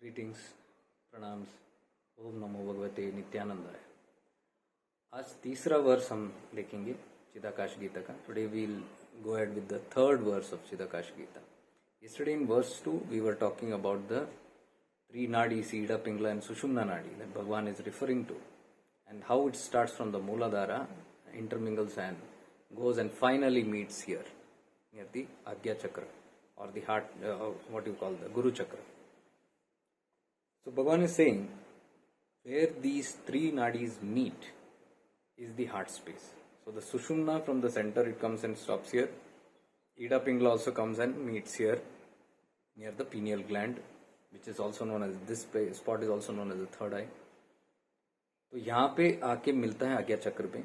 Greetings, प्रणाम्स, ओम नमो भगवते नित्यानंदाय। आज तीसरा वर्स हम देखेंगे चिदाकाश गीता का। Today we'll go ahead with the third verse of Chidakash Gita. Yesterday in verse 2 we were talking about the three nadis, Ida, Pingla and Sushumna nadi that Bhagavan is referring to, and how it starts from the Mooladhara, intermingles and goes and finally meets here near the Agya Chakra or the heart, what you call the Guru Chakra. So Bhagavan is saying where these three nadis meet is the heart space. So the Sushumna from the center, it comes and stops here. Ida Pingla also comes and meets here near the pineal gland, which is also known as, this spot is also known as the third eye. तो यहाँ पे आके मिलता है आज्ञा चक्र पे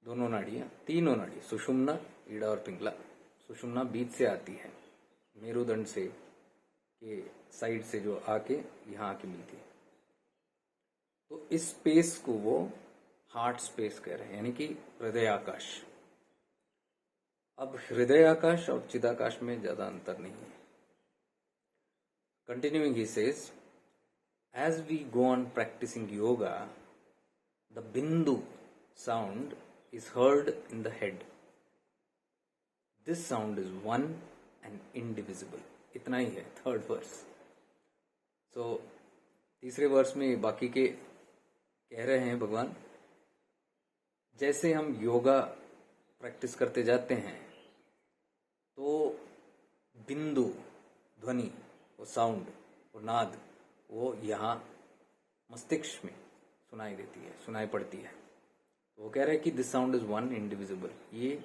दोनों नाड़ियाँ, तीनों नाड़ी, सुषुम्ना, ईड़ा और पिंगला। सुषुम्ना बीच से आती है, मेरुदंड से के साइड से जो आके यहाँ आके मिलती है। तो इस स्पेस को वो हार्ट स्पेस कह रहे हैं, यानी कि हृदय आकाश। अब हृदय आकाश और चिदाकाश में ज्यादा अंतर नहीं है। Continuing he says, as we go on practicing yoga, the bindu sound is heard in the head. This sound is one and indivisible. इतना ही है थर्ड वर्स। सो तीसरे वर्स में बाकी के कह रहे हैं भगवान, जैसे हम योगा प्रैक्टिस करते जाते हैं तो बिंदु ध्वनि, वो साउंड, वो नाद, वो यहाँ मस्तिष्क में सुनाई देती है, सुनाई पड़ती है। तो वो कह रहे हैं कि this sound is one indivisible. ये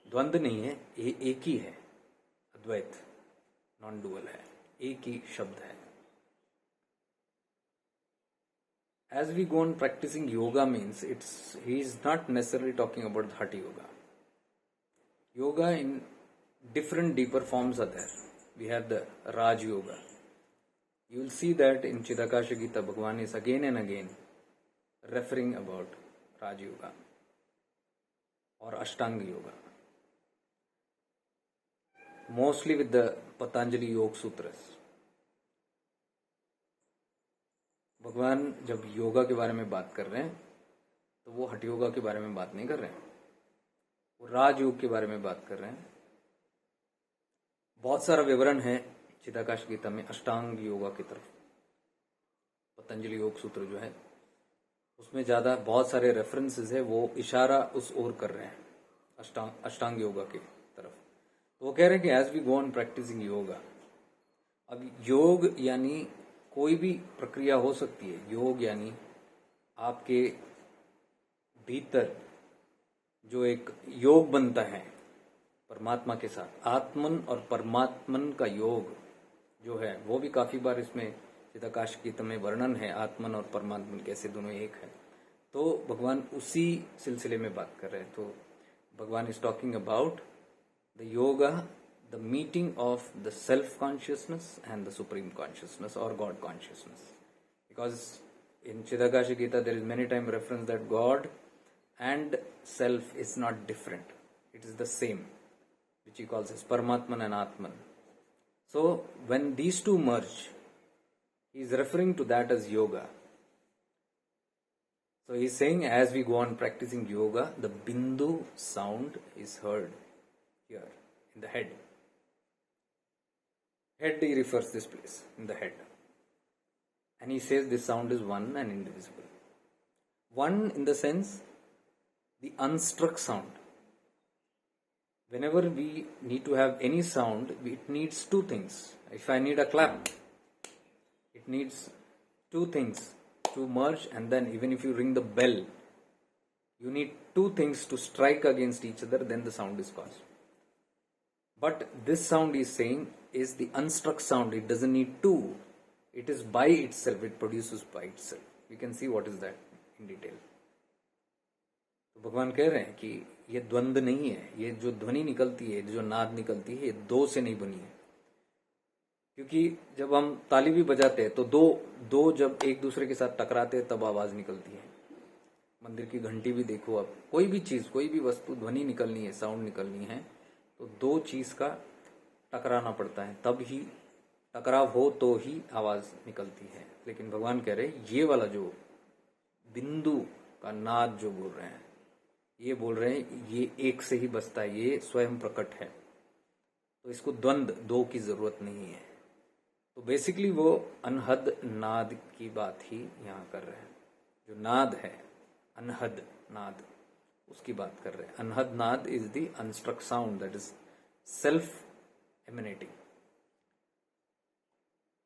द्वंद्व नहीं है, ये एक ही है, अद्वैत, नॉन डुअल है, एक ही शब्द है। As we go on practicing yoga means he is not necessarily talking about the Hatha yoga. Yoga in different deeper forms are there. We have the Raj yoga. You will see that in Chidakash Gita, Bhagavan is again and again referring about Raj yoga or Ashtanga yoga. Mostly with the Patanjali Yoga Sutras. भगवान जब योगा के बारे में बात कर रहे हैं तो वो हठ योगा के बारे में बात नहीं कर रहे हैं, वो राजयोग के बारे में बात कर रहे हैं। बहुत सारा विवरण है चिदाकाश गीता में अष्टांग योगा की तरफ। पतंजलि योग सूत्र जो है उसमें ज्यादा बहुत सारे रेफरेंसेस है, वो इशारा उस ओर कर रहे हैं अष्टांग योगा की तरफ। तो वो कह रहे हैं कि as we go on practising yoga, अब योग यानी कोई भी प्रक्रिया हो सकती है। योग यानी आपके भीतर जो एक योग बनता है परमात्मा के साथ, आत्मन और परमात्मन का योग जो है वो भी काफी बार इसमें चिदाकाश गीता में वर्णन है, आत्मन और परमात्मन कैसे दोनों एक है। तो भगवान उसी सिलसिले में बात कर रहे हैं। तो भगवान is talking about the yoga, the meeting of the self-consciousness and the supreme consciousness or God consciousness. Because in Chidakash Gita there is many times reference that God and self is not different. It is the same, which he calls as Paramatman and Atman. So when these two merge, he is referring to that as yoga. So he is saying as we go on practicing yoga, the bindu sound is heard here in the head. Head, he refers this place, in the head. And he says this sound is one and indivisible. One in the sense, the unstruck sound. Whenever we need to have any sound, it needs two things. If I need a clap, it needs two things to merge, and then even if you ring the bell, you need two things to strike against each other, then the sound is caused. But this sound is saying is the unstruck sound. It doesn't need two. It is by itself. It produces by itself. We can see what is that in detail. तो भगवान कह रहे हैं कि ये द्वंद नहीं है, ये जो ध्वनि निकलती है, जो नाद निकलती है, ये दो से नहीं बनी है। क्योंकि जब हम ताली भी बजाते हैं तो दो जब एक दूसरे के साथ टकराते हैं तब आवाज निकलती है। मंदिर की घंटी भी देखो, आप कोई भी चीज, कोई भी वस्तु, ध्वनि निकलनी है, साउंड निकलनी है, तो दो चीज का टकराना पड़ता है, तब ही टकराव हो तो ही आवाज निकलती है। लेकिन भगवान कह रहे हैं ये वाला जो बिंदु का नाद जो बोल रहे हैं, ये बोल रहे हैं ये एक से ही बसता है, ये स्वयं प्रकट है, तो इसको द्वंद दो की जरूरत नहीं है। तो बेसिकली वो अनहद नाद की बात ही यहाँ कर रहे हैं। जो नाद है अनहद नाद, उसकी बात कर रहे हैं। अनहद नाद is the unstruck sound that is self emanating.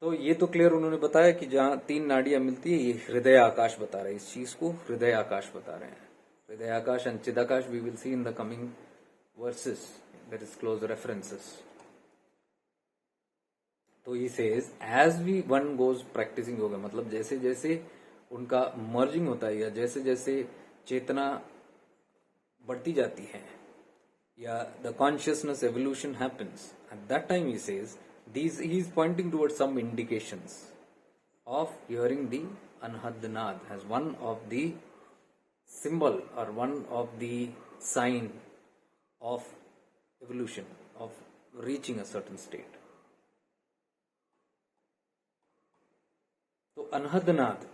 तो ये तो क्लियर उन्होंने बताया कि जहां तीन नाड़ियां मिलती है, ये हृदय आकाश बता रहे हैं, इस चीज को हृदय आकाश बता रहे हैं। Hridaya akash and chidakash we will see in the coming verses, that is close references. तो he says as we one goes practising yoga, मतलब जैसे जैसे उनका मर्जिंग होता है या जैसे जैसे चेतना बढ़ती जाती है या the consciousness evolution happens, at that time he says these he is pointing towards some indications of hearing the anhad naad as one of the symbol or one of the sign of evolution, of reaching a certain state. तो अनहद नाद,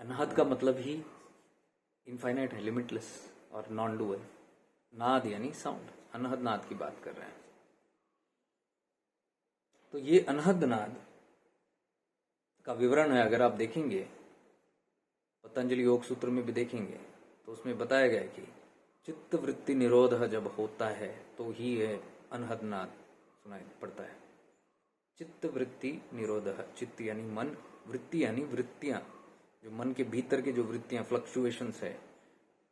अनहद का मतलब ही infinite है, limitless और non dual. नाद यानी sound, अनहद नाद की बात कर रहे हैं। तो ये अनहद नाद का विवरण है, अगर आप देखेंगे पतंजलि योग सूत्र में भी देखेंगे तो उसमें बताया गया है कि चित्त वृत्ति निरोध जब होता है तो ही है अनहद नाद सुनाई पड़ता है। चित्त वृत्ति निरोध, चित्त यानी मन, वृत्ति यानी वृत्तियां, जो मन के भीतर की जो वृत्तियां फ्लक्चुएशंस है,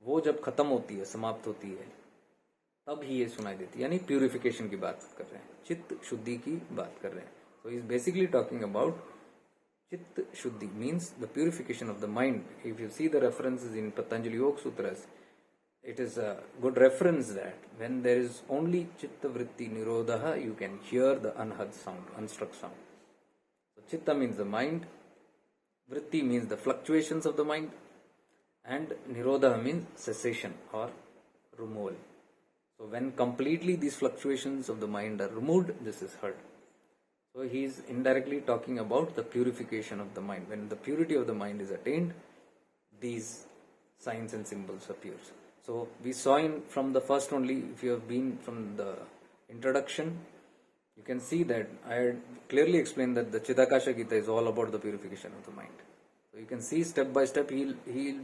वो जब खत्म होती है, समाप्त होती है, तब ही ये सुनाई देती है। यानी प्यूरिफिकेशन की बात कर रहे हैं, चित्त शुद्धि की बात कर रहे हैं। So is basically talking about chitta shuddhi means the purification of the mind. If you see the references in Patanjali Yoga Sutras, it is a good reference that when there is only chitta vritti nirodha, you can hear the anhad sound, unstruck sound. So chitta means the mind, vritti means the fluctuations of the mind, and nirodha means cessation or removal. So when completely these fluctuations of the mind are removed, this is heard. So he is indirectly talking about the purification of the mind. When the purity of the mind is attained, these signs and symbols appears. So we saw in from the first only, if you have been from the introduction, you can see that I had clearly explained that the Chidakasha Gita is all about the purification of the mind. So you can see step by step he'll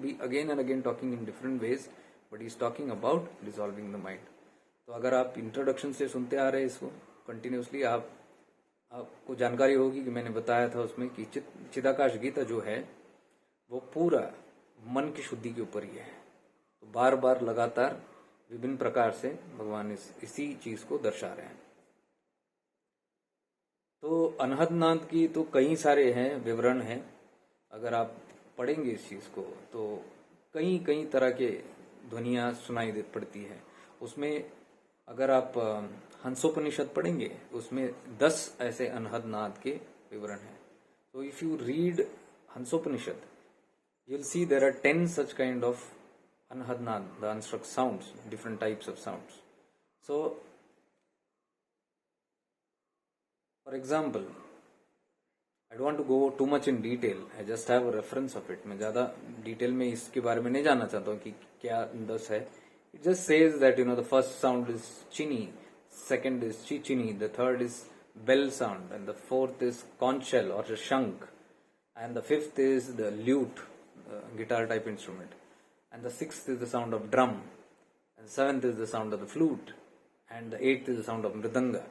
be again and again talking in different ways, but he's talking about dissolving the mind. तो अगर आप introduction से सुनते आ रहे हैं इसको continuously, आपको जानकारी होगी कि मैंने बताया था उसमें कि चिदाकाश गीता जो है वो पूरा मन की शुद्धि के ऊपर ही है। तो बार बार लगातार विभिन्न प्रकार से भगवान इसी चीज को दर्शा रहे हैं। तो अनहद नाद की तो कई सारे हैं, विवरण हैं। अगर आप पढ़ेंगे इस चीज को तो कई कई तरह के ध्वनियां सुनाई दे पड़ती है। उसमें अगर आप हंसोपनिषद पढ़ेंगे उसमें 10 ऐसे अनहद नाद के विवरण हैं। तो if you read Hansopanishad, you will see there are 10 such kind of anhad naad, the unstruck sounds, different types of sounds. So for example, I don't want to go too much in detail, I just have a reference of it. मैं ज्यादा detail में इसके बारे में नहीं जानना चाहता हूँ कि क्या 10 है। It just says that the first sound is chini, second is chichini, the third is bell sound, and the fourth is conch shell or shank, and the fifth is the lute, guitar type instrument, and the sixth is the sound of drum, and seventh is the sound of the flute, and the eighth is the sound of mridanga,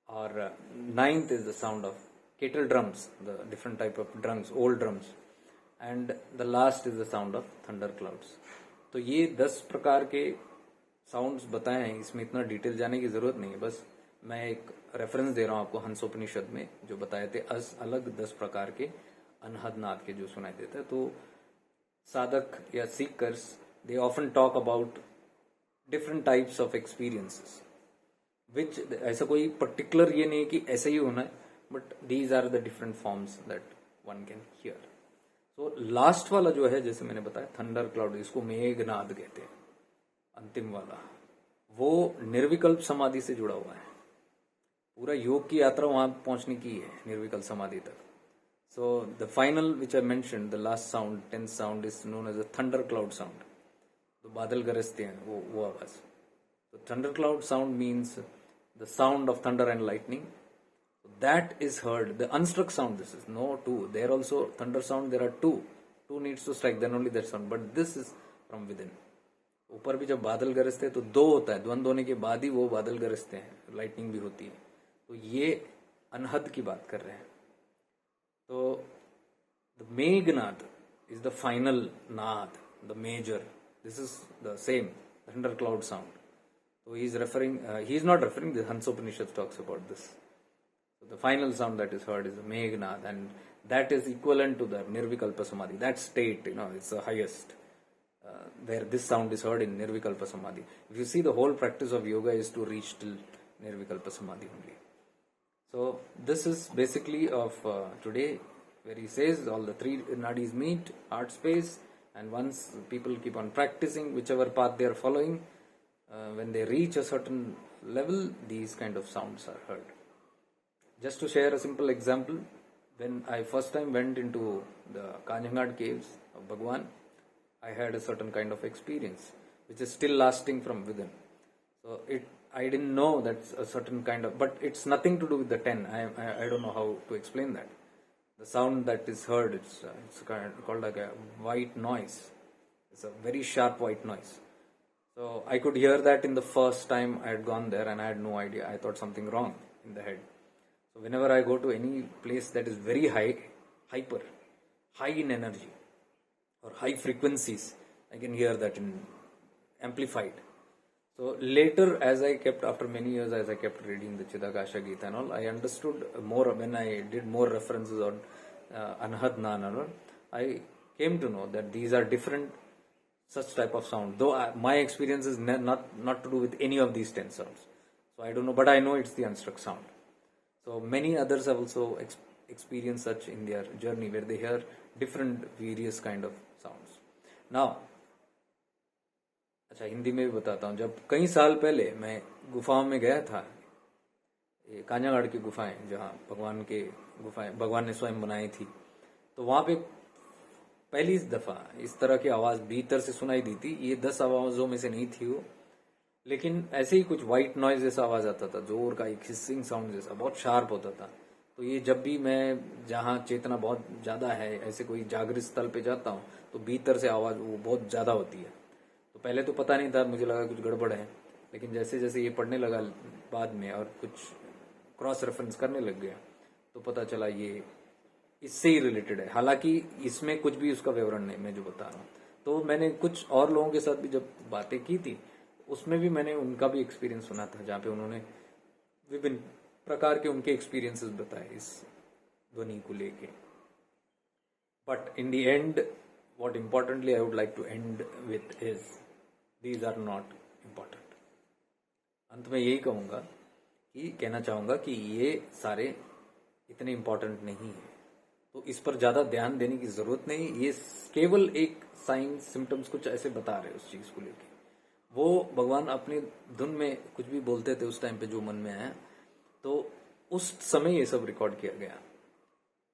or ninth is the sound of kettle drums, the different type of drums, old drums, and the last is the sound of thunder clouds. तो ये 10 प्रकार के sounds बताए हैं, इसमें इतना detail जाने की जरूरत नहीं है। बस मैं एक रेफरेंस दे रहा हूँ आपको हंसोपनिषद में जो बताए थे अलग 10 प्रकार के अनहद नाद के जो सुनाई देते हैं। तो साधक या seekers they often talk about different types of experiences, which ऐसा कोई पर्टिकुलर ये नहीं कि ऐसा ही होना है, but these are the different forms that one can hear. So last वाला जो है, जैसे मैंने बताया थंडर क्लाउड, इसको मेघनाद कहते हैं, अंतिम वाला वो निर्विकल्प समाधि से जुड़ा हुआ है। पूरा योग की यात्रा वहां पहुंचने की है, निर्विकल्प समाधि तक. So the final which I mentioned, the last sound, 10th sound, is known as a thundercloud sound. तो बादल गरजते हैं वो आवाज. So thundercloud sound means the sound of thunder and lightning. So that is heard. The unstruck sound, this is no two. There also thunder sound, there are two. Two needs to strike, then only that sound. But this is from within. ऊपर भी जब बादल गरजते हैं तो दो होता है, द्वंद्व होने के बाद ही वो बादल गरजते हैं, लाइटनिंग भी होती है. तो ये अनहद की बात कर रहे हैं. So the Meghnad is the final Naad, the major. This is the same thundercloud sound. So he is not referring, the Hansopanishad talks about this. So the final sound that is heard is the Meghnad, and that is equivalent to the Nirvikalpa Samadhi. That state, it's the highest. Where this sound is heard in Nirvikalpa Samadhi. If you see, the whole practice of yoga is to reach till Nirvikalpa Samadhi only. So this is basically of today, where he says all the three nadis meet, heart space, and once people keep on practicing whichever path they are following, when they reach a certain level, these kind of sounds are heard. Just to share a simple example, when I first time went into the Kanjangad caves of Bhagwan, I had a certain kind of experience, which is still lasting from within. So I didn't know that's a certain kind of, but it's nothing to do with the 10. I don't know how to explain that. The sound that is heard, it's called like a white noise. It's a very sharp white noise. So I could hear that in the first time I had gone there, and I had no idea. I thought something wrong in the head. So whenever I go to any place that is very high in energy or high frequencies, I can hear that in amplified. So later, after many years, as I kept reading the Chidakasha Gita and all, I understood more when I did more references on Anahad Nan and all. I came to know that these are different such type of sound. Though my experience is not to do with any of these 10 sounds. So I don't know, but I know it's the unstruck sound. So many others have also experienced such in their journey, where they hear different various kind of sounds. Now, अच्छा, हिंदी में भी बताता हूँ. जब कई साल पहले मैं गुफाओं में गया था, ये कांजागढ़ की गुफाएं, जहाँ भगवान ने स्वयं बनाई थी, तो वहाँ पे पहली दफा इस तरह की आवाज भीतर से सुनाई दी थी. ये 10 आवाजों में से नहीं थी वो, लेकिन ऐसे ही कुछ व्हाइट नॉइज जैसा आवाज आता था, जोर का एक हिसिंग साउंड जैसा, बहुत शार्प होता था. तो ये जब भी मैं जहाँ चेतना बहुत ज्यादा है, ऐसे कोई जागृत स्थल पे जाता हूँ, तो भीतर से आवाज वो बहुत ज्यादा होती है. तो पहले तो पता नहीं था, मुझे लगा कुछ गड़बड़ है, लेकिन जैसे जैसे ये पढ़ने लगा बाद में और कुछ क्रॉस रेफरेंस करने लग गया, तो पता चला ये इससे ही रिलेटेड है. हालांकि इसमें कुछ भी उसका विवरण नहीं मैं जो बता रहा हूँ. तो मैंने कुछ और लोगों के साथ भी जब बातें की थी, उसमें भी मैंने उनका भी एक्सपीरियंस सुना था, जहाँ पे उन्होंने विभिन्न प्रकार के उनके एक्सपीरियंसेस बताए इस ध्वनि को लेके. But in the and, what importantly I would like to end with is, these are not important. अंत में यही कहना चाहूंगा कि ये सारे इतने इम्पोर्टेंट नहीं है, तो इस पर ज्यादा ध्यान देने की जरूरत नहीं. ये केवल एक साइन सिम्टम्स कुछ ऐसे बता रहे उस चीज को लेके. वो भगवान अपनी धुन में कुछ भी बोलते थे उस टाइम पे, जो मन में आया, तो उस समय ये सब रिकॉर्ड किया गया.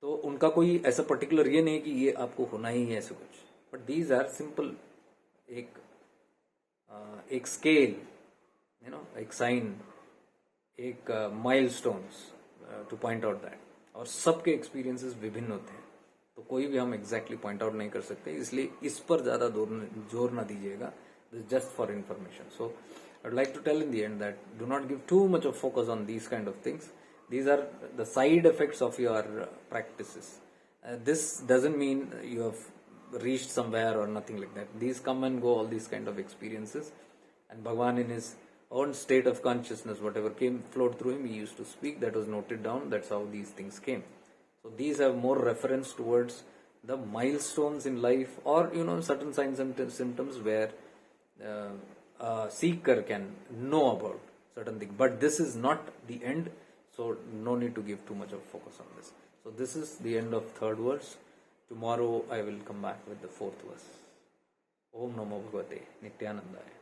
तो उनका कोई ऐसा पर्टिकुलर ये नहीं कि ये आपको होना ही है ऐसे कुछ. बट दीज आर सिंपल एक स्केल, एक साइन, एक milestones two point out that. और सबके एक्सपीरियंसेस विभिन्न होते हैं, तो कोई भी हम एग्जैक्टली पॉइंट आउट नहीं कर सकते. इसलिए इस पर ज्यादा जोर ना दीजिएगा. This just for information. So I would like to tell in the end that do not give too much of focus on these kind of things. These are the side effects of your practices. This doesn't mean you have reached somewhere or nothing like that. These come and go, all these kind of experiences. And Bhagwan, in his own state of consciousness, whatever flowed through him, he used to speak. That was noted down. That's how these things came. So these have more reference towards the milestones in life, or certain signs and symptoms where a seeker can know about certain things. But this is not the end. So no need to give too much of focus on this. So this is the end of third verse. Tomorrow I will come back with the fourth verse. Om Namo Bhagavate Nityanandaya.